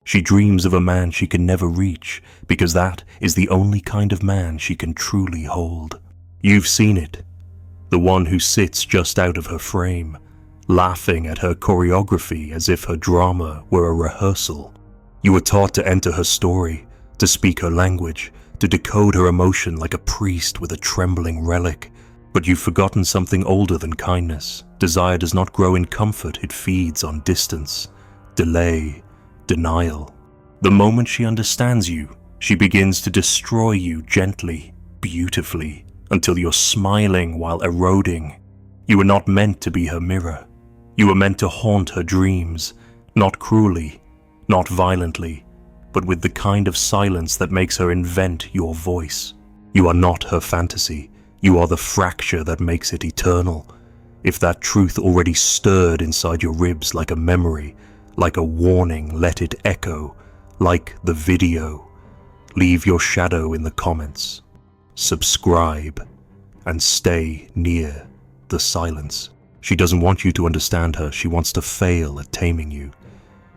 She dreams of a man she can never reach, because that is the only kind of man she can truly hold. You've seen it. The one who sits just out of her frame, laughing at her choreography as if her drama were a rehearsal. You were taught to enter her story, to speak her language, to decode her emotion like a priest with a trembling relic. But you've forgotten something older than kindness. Desire does not grow in comfort, it feeds on distance, delay, denial. The moment she understands you, she begins to destroy you gently, beautifully, until you're smiling while eroding. You were not meant to be her mirror. You were meant to haunt her dreams, not cruelly, not violently, but with the kind of silence that makes her invent your voice. You are not her fantasy. You are the fracture that makes it eternal. If that truth already stirred inside your ribs like a memory, like a warning, let it echo, like the video. Leave your shadow in the comments. Subscribe, and stay near the silence. She doesn't want you to understand her. She wants to fail at taming you.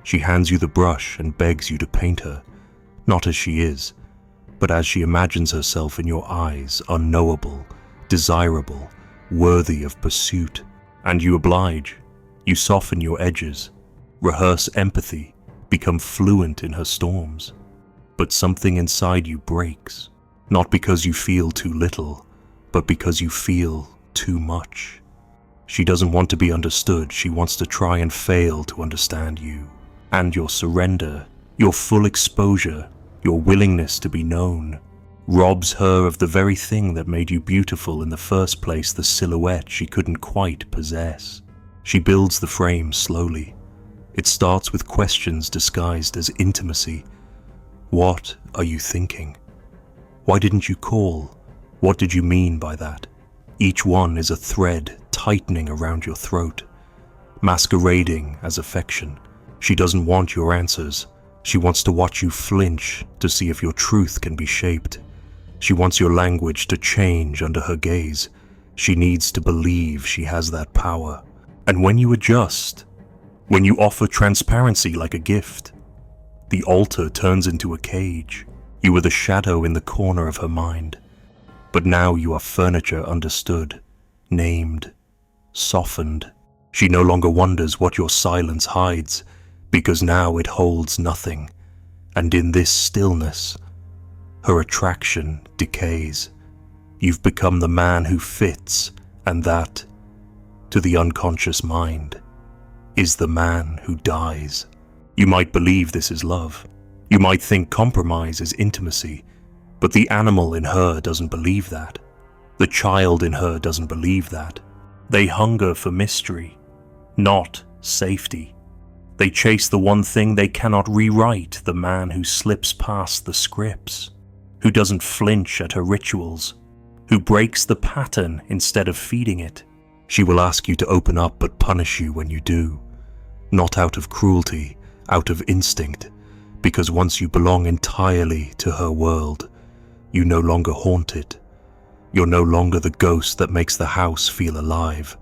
She hands you the brush and begs you to paint her, not as she is, but as she imagines herself in your eyes, unknowable, desirable, worthy of pursuit. And you oblige. You soften your edges, rehearse empathy, become fluent in her storms. But something inside you breaks, not because you feel too little, but because you feel too much. She doesn't want to be understood. She wants to try and fail to understand you. And your surrender, your full exposure, your willingness to be known, robs her of the very thing that made you beautiful in the first place, the silhouette she couldn't quite possess. She builds the frame slowly. It starts with questions disguised as intimacy. What are you thinking? Why didn't you call? What did you mean by that? Each one is a thread tightening around your throat, masquerading as affection. She doesn't want your answers. She wants to watch you flinch to see if your truth can be shaped. She wants your language to change under her gaze. She needs to believe she has that power. And when you adjust, when you offer transparency like a gift, the altar turns into a cage. You were the shadow in the corner of her mind. But now you are furniture understood, named, softened. She no longer wonders what your silence hides, because now it holds nothing. And in this stillness, her attraction decays. You've become the man who fits, and that, to the unconscious mind, is the man who dies. You might believe this is love. You might think compromise is intimacy, but the animal in her doesn't believe that. The child in her doesn't believe that. They hunger for mystery, not safety. They chase the one thing they cannot rewrite, the man who slips past the scripts, who doesn't flinch at her rituals, who breaks the pattern instead of feeding it. She will ask you to open up but punish you when you do, not out of cruelty, out of instinct, because once you belong entirely to her world, you no longer haunt it. You're no longer the ghost that makes the house feel alive.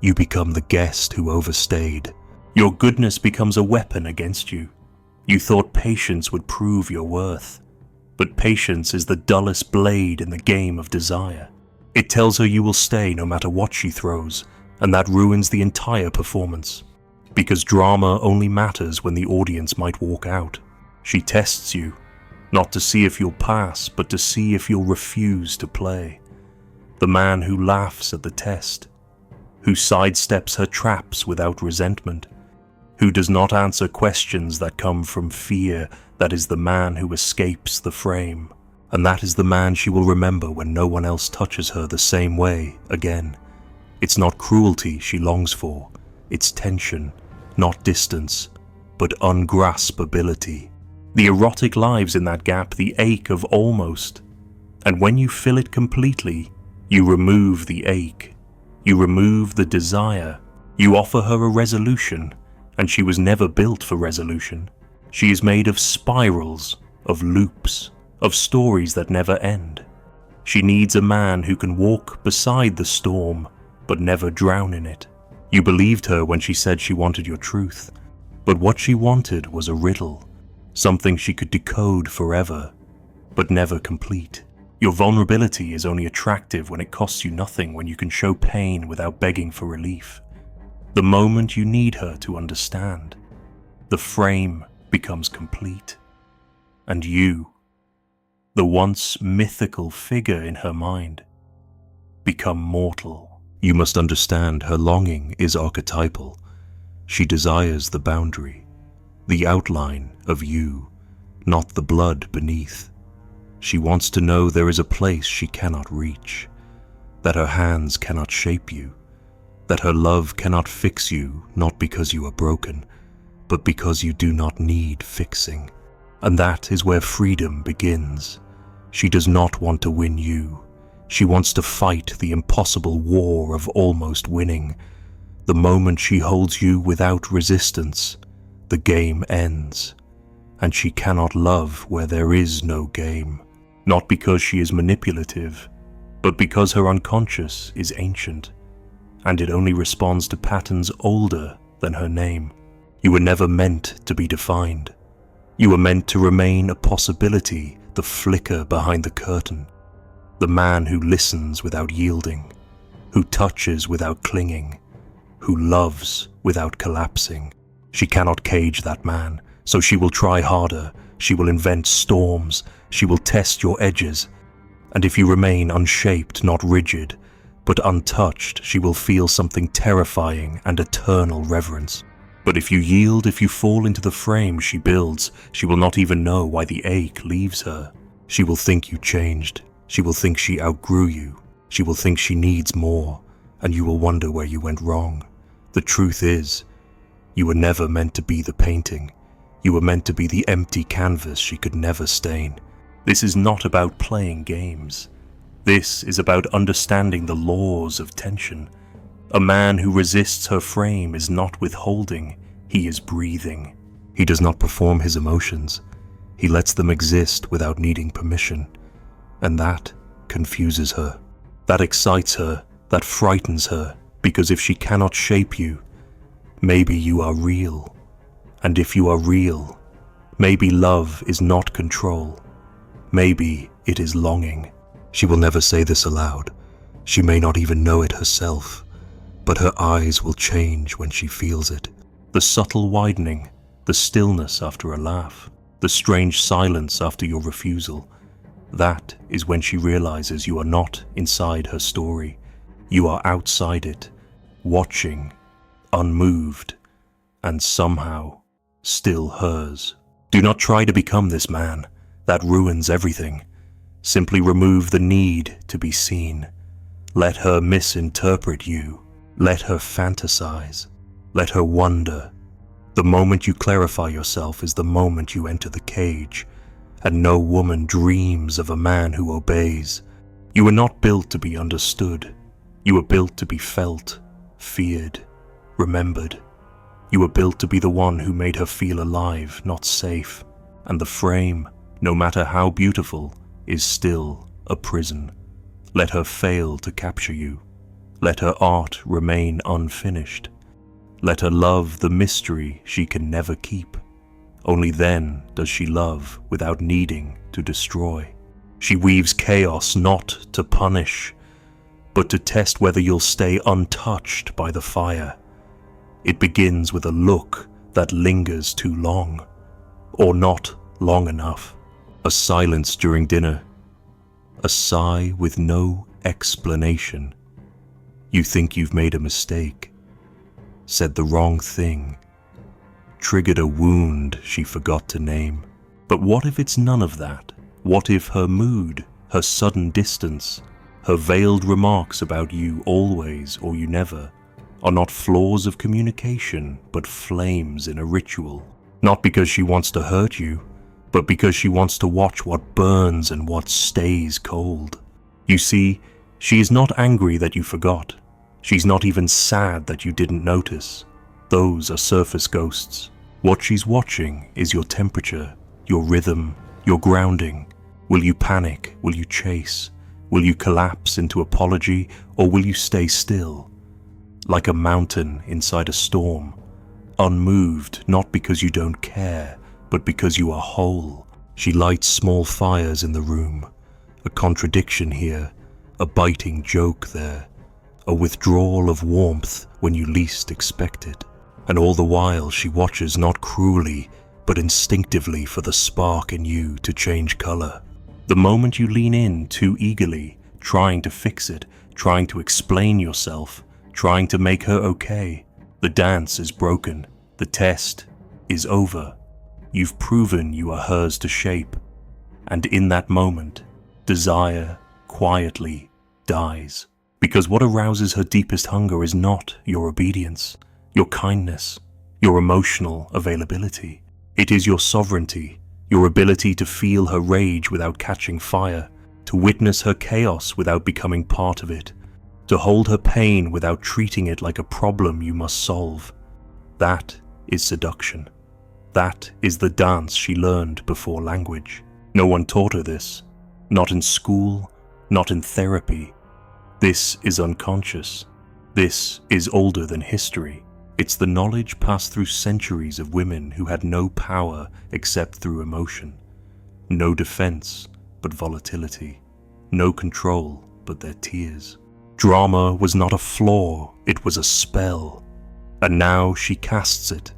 You become the guest who overstayed. Your goodness becomes a weapon against you. You thought patience would prove your worth, but patience is the dullest blade in the game of desire. It tells her you will stay no matter what she throws, and that ruins the entire performance, because drama only matters when the audience might walk out. She tests you, not to see if you'll pass, but to see if you'll refuse to play. The man who laughs at the test, who sidesteps her traps without resentment, who does not answer questions that come from fear, that is the man who escapes the frame. And that is the man she will remember when no one else touches her the same way again. It's not cruelty she longs for, it's tension, not distance, but ungraspability. The erotic lives in that gap, the ache of almost. And when you fill it completely, you remove the ache. You remove the desire. You offer her a resolution, and she was never built for resolution. She is made of spirals, of loops, of stories that never end. She needs a man who can walk beside the storm, but never drown in it. You believed her when she said she wanted your truth, but what she wanted was a riddle. something she could decode forever, but never complete. Your vulnerability is only attractive when it costs you nothing, when you can show pain without begging for relief. The moment you need her to understand, the frame becomes complete. And you, the once mythical figure in her mind, become mortal. You must understand her longing is archetypal. She desires the boundary, the outline of you, not the blood beneath. She wants to know there is a place she cannot reach, that her hands cannot shape you, that her love cannot fix you, not because you are broken, but because you do not need fixing. And that is where freedom begins. She does not want to win you. She wants to fight the impossible war of almost winning. The moment she holds you without resistance, the game ends, and she cannot love where there is no game. Not because she is manipulative, but because her unconscious is ancient, and it only responds to patterns older than her name. You were never meant to be defined. You were meant to remain a possibility, the flicker behind the curtain, the man who listens without yielding, who touches without clinging, who loves without collapsing. She cannot cage that man, so she will try harder. She will invent storms. She will test your edges. And if you remain unshaped, not rigid, but untouched, she will feel something terrifying and eternal reverence. But if you yield, if you fall into the frame she builds, she will not even know why the ache leaves her. She will think you changed. She will think she outgrew you. She will think she needs more, and you will wonder where you went wrong. The truth is, you were never meant to be the painting. You were meant to be the empty canvas she could never stain. This is not about playing games. This is about understanding the laws of tension. A man who resists her frame is not withholding, he is breathing. He does not perform his emotions. He lets them exist without needing permission. And that confuses her. That excites her, that frightens her, because if she cannot shape you, maybe you are real. And if you are real, maybe love is not control. Maybe it is longing. She will never say this aloud. She may not even know it herself, but her eyes will change when she feels it. The subtle widening, the stillness after a laugh, the strange silence after your refusal. That is when she realizes you are not inside her story. You are outside it, watching, unmoved, and somehow still hers. Do not try to become this man. That ruins everything. Simply remove the need to be seen. Let her misinterpret you. Let her fantasize. Let her wonder. The moment you clarify yourself is the moment you enter the cage, and no woman dreams of a man who obeys. You were not built to be understood. You were built to be felt, feared, remembered. You were built to be the one who made her feel alive, not safe. And the frame, no matter how beautiful, is still a prison. Let her fail to capture you. Let her art remain unfinished. Let her love the mystery she can never keep. Only then does she love without needing to destroy. She weaves chaos not to punish, but to test whether you'll stay untouched by the fire. It begins with a look that lingers too long, or not long enough. A silence during dinner, a sigh with no explanation. You think you've made a mistake, said the wrong thing, triggered a wound she forgot to name. But what if it's none of that? What if her mood, her sudden distance, her veiled remarks about you always or you never, are not flaws of communication, but flames in a ritual? Not because she wants to hurt you, but because she wants to watch what burns and what stays cold. You see, she is not angry that you forgot. She's not even sad that you didn't notice. Those are surface ghosts. What she's watching is your temperature, your rhythm, your grounding. Will you panic? Will you chase? Will you collapse into apology, or will you stay still? Like a mountain inside a storm, unmoved not because you don't care, but because you are whole. She lights small fires in the room, a contradiction here, a biting joke there, a withdrawal of warmth when you least expect it. And all the while she watches not cruelly, but instinctively for the spark in you to change color. The moment you lean in too eagerly, trying to fix it, trying to explain yourself, trying to make her okay, the dance is broken, the test is over. You've proven you are hers to shape, and in that moment, desire quietly dies. Because what arouses her deepest hunger is not your obedience, your kindness, your emotional availability. It is your sovereignty, your ability to feel her rage without catching fire, to witness her chaos without becoming part of it, to hold her pain without treating it like a problem you must solve. That is seduction. That is the dance she learned before language. No one taught her this, not in school, not in therapy. This is unconscious. This is older than history. It's the knowledge passed through centuries of women who had no power except through emotion, no defense but volatility, no control but their tears. Drama was not a flaw, it was a spell, and now she casts it,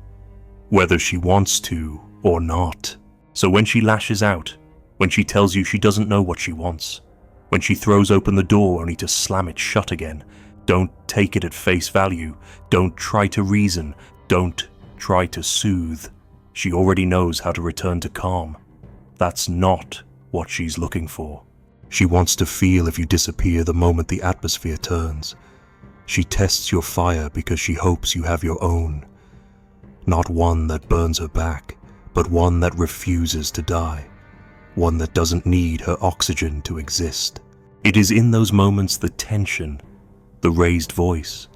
whether she wants to or not. So when she lashes out, when she tells you she doesn't know what she wants, when she throws open the door only to slam it shut again, don't take it at face value, don't try to reason, don't try to soothe. She already knows how to return to calm. That's not what she's looking for. She wants to feel if you disappear the moment the atmosphere turns. She tests your fire because she hopes you have your own. Not one that burns her back, but one that refuses to die. One that doesn't need her oxygen to exist. It is in those moments the tension, the raised voice,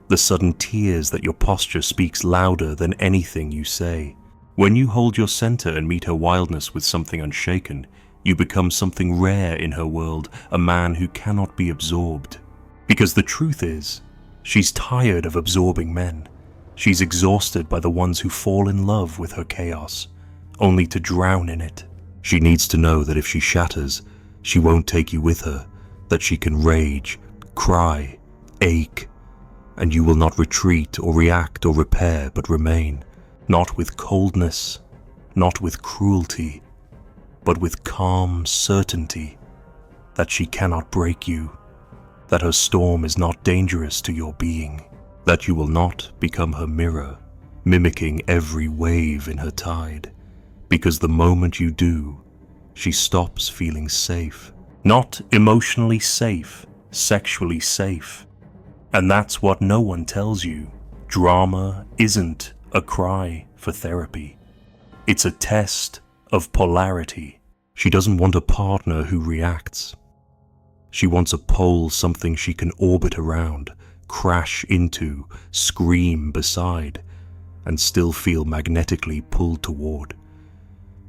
the sudden tears that your posture speaks louder than anything you say. When you hold your center and meet her wildness with something unshaken, you become something rare in her world, a man who cannot be absorbed. Because the truth is, she's tired of absorbing men. She's exhausted by the ones who fall in love with her chaos, only to drown in it. She needs to know that if she shatters, she won't take you with her, that she can rage, cry, ache, and you will not retreat or react or repair but remain, not with coldness, not with cruelty, but with calm certainty that she cannot break you, that her storm is not dangerous to your being, that you will not become her mirror, mimicking every wave in her tide, because the moment you do, she stops feeling safe. Not emotionally safe, sexually safe. And that's what no one tells you. Drama isn't a cry for therapy. It's a test of polarity. She doesn't want a partner who reacts. She wants a pole, something she can orbit around, crash into, scream beside, and still feel magnetically pulled toward.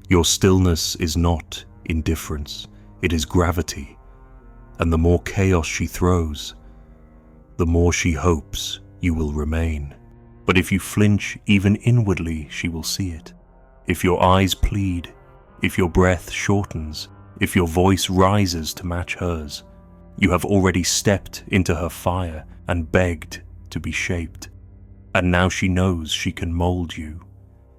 Your stillness is not indifference, it is gravity, and the more chaos she throws, the more she hopes you will remain. But if you flinch even inwardly, she will see it. If your eyes plead, if your breath shortens, if your voice rises to match hers, you have already stepped into her fire and begged to be shaped. And now she knows she can mold you.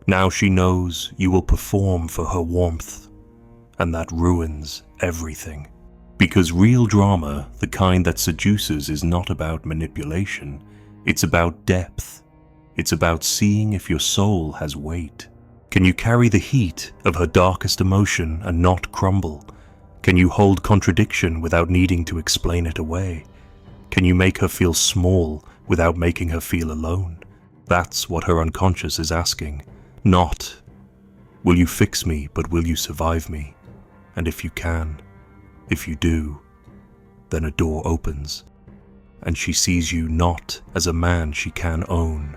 Now she knows you will perform for her warmth, and that ruins everything. Because real drama, the kind that seduces, is not about manipulation. It's about depth. It's about seeing if your soul has weight. Can you carry the heat of her darkest emotion and not crumble? Can you hold contradiction without needing to explain it away? Can you make her feel small without making her feel alone? That's what her unconscious is asking. Not, will you fix me, but will you survive me? And if you can, if you do, then a door opens, and she sees you not as a man she can own,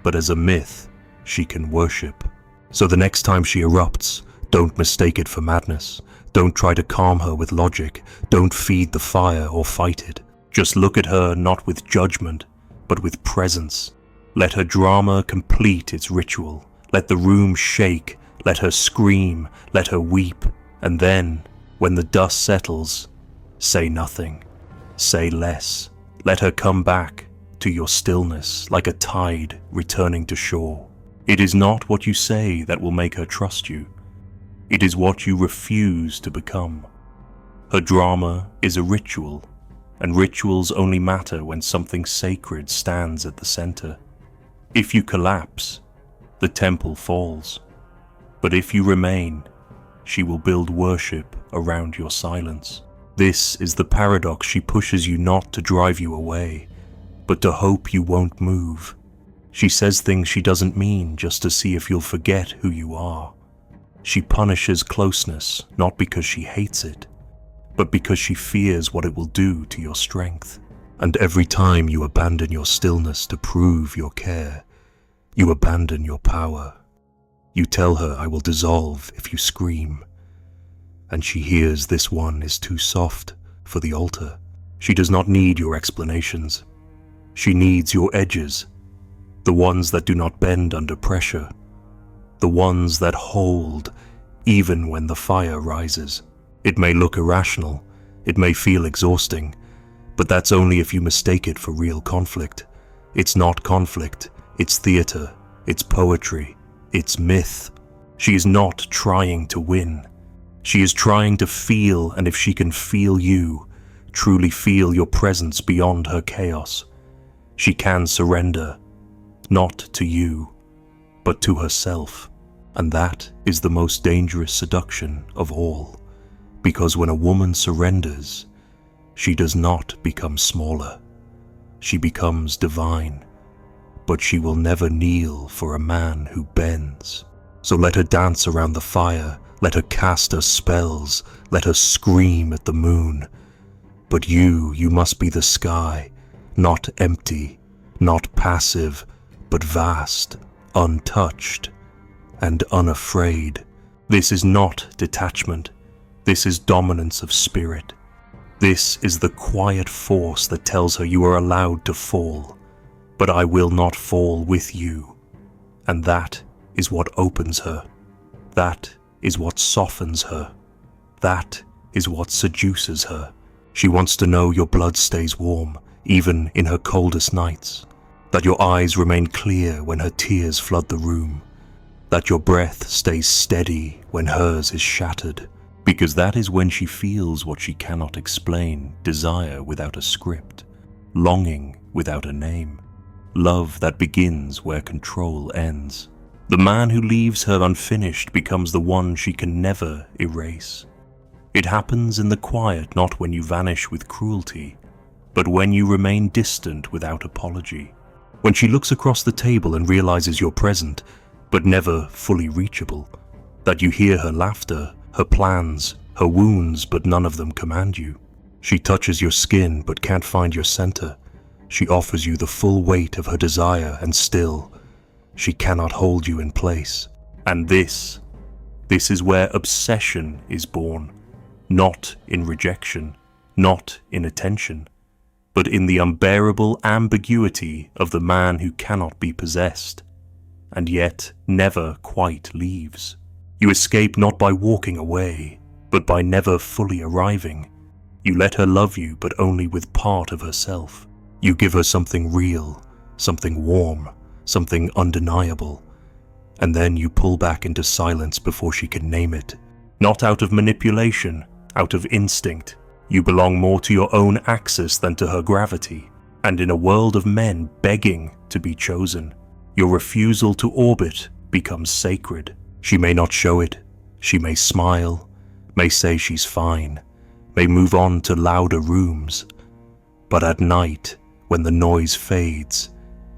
but as a myth she can worship. So the next time she erupts, don't mistake it for madness. Don't try to calm her with logic. Don't feed the fire or fight it. Just look at her not with judgment, but with presence. Let her drama complete its ritual. Let the room shake. Let her scream, let her weep, and then, when the dust settles, say nothing, say less. Let her come back to your stillness like a tide returning to shore. It is not what you say that will make her trust you. It is what you refuse to become. Her drama is a ritual, and rituals only matter when something sacred stands at the center. If you collapse, the temple falls. But if you remain, she will build worship around your silence. This is the paradox. She pushes you not to drive you away, but to hope you won't move. She says things she doesn't mean just to see if you'll forget who you are. She punishes closeness not because she hates it, but because she fears what it will do to your strength. And every time you abandon your stillness to prove your care, you abandon your power. You tell her, I will dissolve if you scream. And she hears this one is too soft for the altar. She does not need your explanations. She needs your edges, the ones that do not bend under pressure, the ones that hold even when the fire rises. It may look irrational, it may feel exhausting, but that's only if you mistake it for real conflict. It's not conflict, it's theater, it's poetry, it's myth. She is not trying to win. She is trying to feel, and if she can feel you, truly feel your presence beyond her chaos, she can surrender, not to you, but to herself. And that is the most dangerous seduction of all, because when a woman surrenders, she does not become smaller. She becomes divine, but she will never kneel for a man who bends. So let her dance around the fire, let her cast her spells, let her scream at the moon. But you must be the sky, not empty, not passive, but vast, untouched, and unafraid. This is not detachment. This is dominance of spirit. This is the quiet force that tells her you are allowed to fall, but I will not fall with you. And that is what opens her. That is what softens her. That is what seduces her. She wants to know your blood stays warm, even in her coldest nights. That your eyes remain clear when her tears flood the room. That your breath stays steady when hers is shattered. Because that is when she feels what she cannot explain, desire without a script, longing without a name, love that begins where control ends. The man who leaves her unfinished becomes the one she can never erase. It happens in the quiet, not when you vanish with cruelty, but when you remain distant without apology. When she looks across the table and realizes you're present, but never fully reachable, that you hear her laughter, her plans, her wounds, but none of them command you. She touches your skin but can't find your center. She offers you the full weight of her desire, and still, she cannot hold you in place. And this is where obsession is born, not in rejection, not in attention, but in the unbearable ambiguity of the man who cannot be possessed, and yet never quite leaves. You escape not by walking away, but by never fully arriving. You let her love you, but only with part of herself. You give her something real, something warm, something undeniable, and then you pull back into silence before she can name it. Not out of manipulation, out of instinct. You belong more to your own axis than to her gravity, and in a world of men begging to be chosen, your refusal to orbit becomes sacred. She may not show it, she may smile, may say she's fine, may move on to louder rooms, but at night, when the noise fades,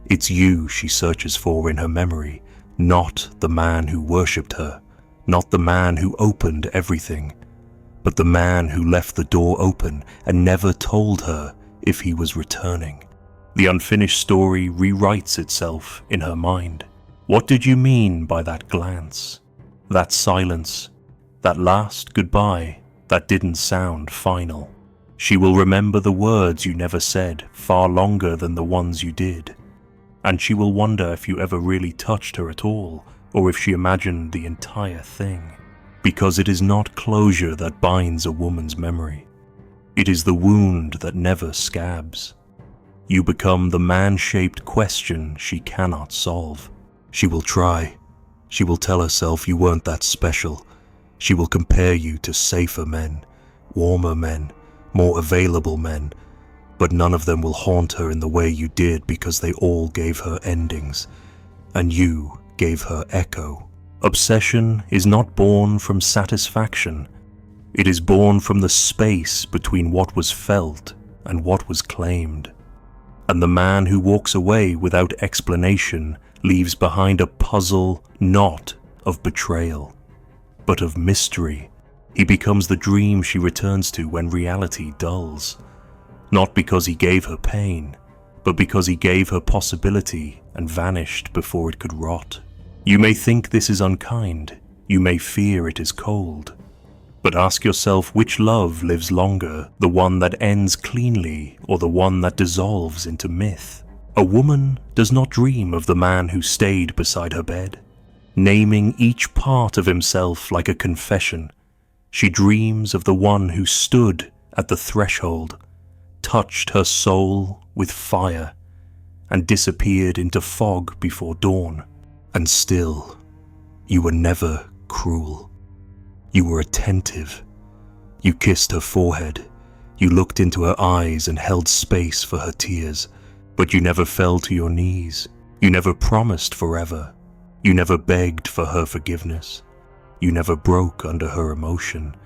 it's you she searches for in her memory, not the man who worshipped her, not the man who opened everything, but the man who left the door open and never told her if he was returning. The unfinished story rewrites itself in her mind. What did you mean by that glance, that silence, that last goodbye that didn't sound final? She will remember the words you never said far longer than the ones you did. And she will wonder if you ever really touched her at all, or if she imagined the entire thing. Because it is not closure that binds a woman's memory. It is the wound that never scabs. You become the man-shaped question she cannot solve. She will try. She will tell herself you weren't that special. She will compare you to safer men, warmer men, more available men, but none of them will haunt her in the way you did because they all gave her endings, and you gave her echo. Obsession is not born from satisfaction. It is born from the space between what was felt and what was claimed. And the man who walks away without explanation leaves behind a puzzle not of betrayal, but of mystery. He becomes the dream she returns to when reality dulls. Not because he gave her pain, but because he gave her possibility and vanished before it could rot. You may think this is unkind, you may fear it is cold, but ask yourself which love lives longer, the one that ends cleanly or the one that dissolves into myth. A woman does not dream of the man who stayed beside her bed, naming each part of himself like a confession. She dreams of the one who stood at the threshold, touched her soul with fire, and disappeared into fog before dawn. And still, you were never cruel. You were attentive. You kissed her forehead. You looked into her eyes and held space for her tears. But you never fell to your knees. You never promised forever. You never begged for her forgiveness. You never broke under her emotion.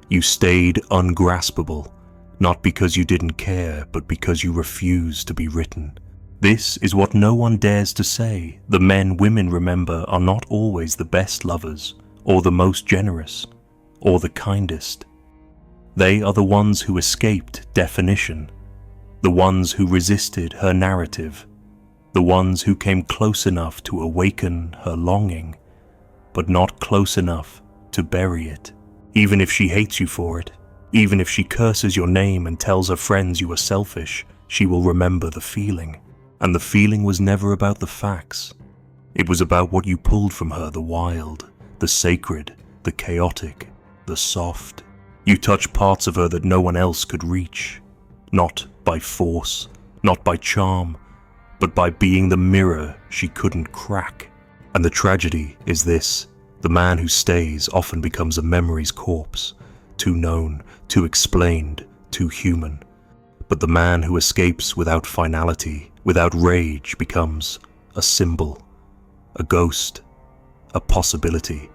You stayed ungraspable, not because you didn't care, but because you refused to be written. This is what no one dares to say. The men women remember are not always the best lovers, or the most generous, or the kindest. They are the ones who escaped definition, the ones who resisted her narrative, the ones who came close enough to awaken her longing, but not close enough to bury it. Even if she hates you for it, even if she curses your name and tells her friends you are selfish, she will remember the feeling. And the feeling was never about the facts. It was about what you pulled from her, the wild, the sacred, the chaotic, the soft. You touched parts of her that no one else could reach. Not by force, not by charm, but by being the mirror she couldn't crack. And the tragedy is this: the man who stays often becomes a memory's corpse, too known, too explained, too human. But the man who escapes without finality, without rage, becomes a symbol, a ghost, a possibility.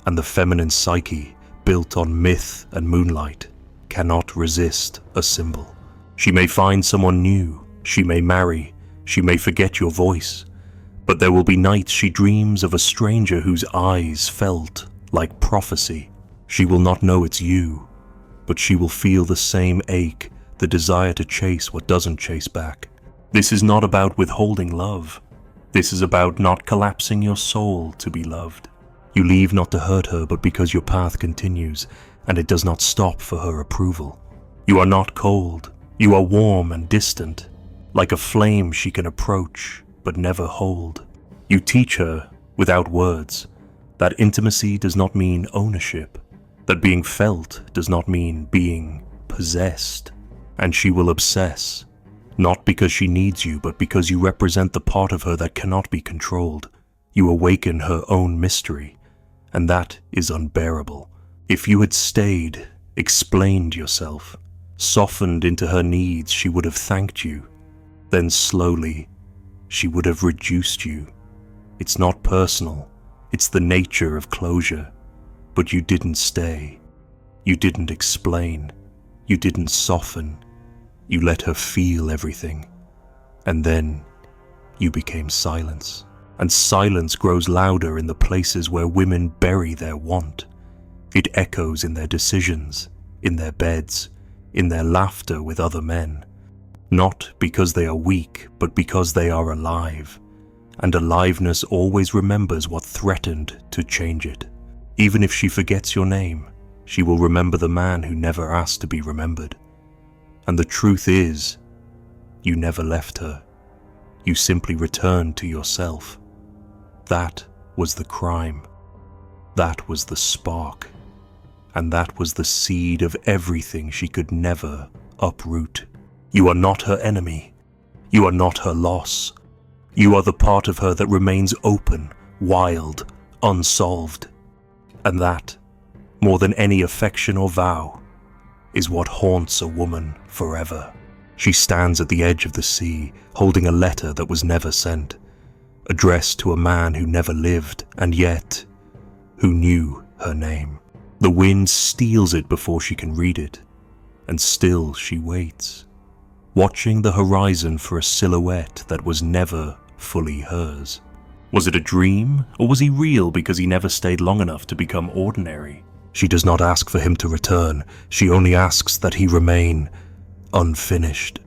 And the feminine psyche, built on myth and moonlight, cannot resist a symbol. She may find someone new, she may marry, she may forget your voice, but there will be nights she dreams of a stranger whose eyes felt like prophecy. She will not know it's you, but she will feel the same ache, the desire to chase what doesn't chase back. This is not about withholding love. This is about not collapsing your soul to be loved. You leave not to hurt her, but because your path continues, and it does not stop for her approval. You are not cold. You are warm and distant, like a flame she can approach, but never hold. You teach her, without words, that intimacy does not mean ownership, that being felt does not mean being possessed. And she will obsess, not because she needs you, but because you represent the part of her that cannot be controlled. You awaken her own mystery, and that is unbearable. If you had stayed, explained yourself, softened into her needs, she would have thanked you. Then slowly, she would have reduced you. It's not personal, it's the nature of closure. But you didn't stay. You didn't explain. You didn't soften. You let her feel everything. And then you became silence. And silence grows louder in the places where women bury their want. It echoes in their decisions, in their beds, in their laughter with other men. Not because they are weak, but because they are alive. And aliveness always remembers what threatened to change it. Even if she forgets your name, she will remember the man who never asked to be remembered. And the truth is, you never left her. You simply returned to yourself. That was the crime. That was the spark. And that was the seed of everything she could never uproot. You are not her enemy. You are not her loss. You are the part of her that remains open, wild, unsolved. And that, more than any affection or vow, is what haunts a woman forever. She stands at the edge of the sea, holding a letter that was never sent, addressed to a man who never lived, and yet, who knew her name. The wind steals it before she can read it, and still she waits, watching the horizon for a silhouette that was never fully hers. Was it a dream, or was he real because he never stayed long enough to become ordinary? She does not ask for him to return, she only asks that he remain unfinished.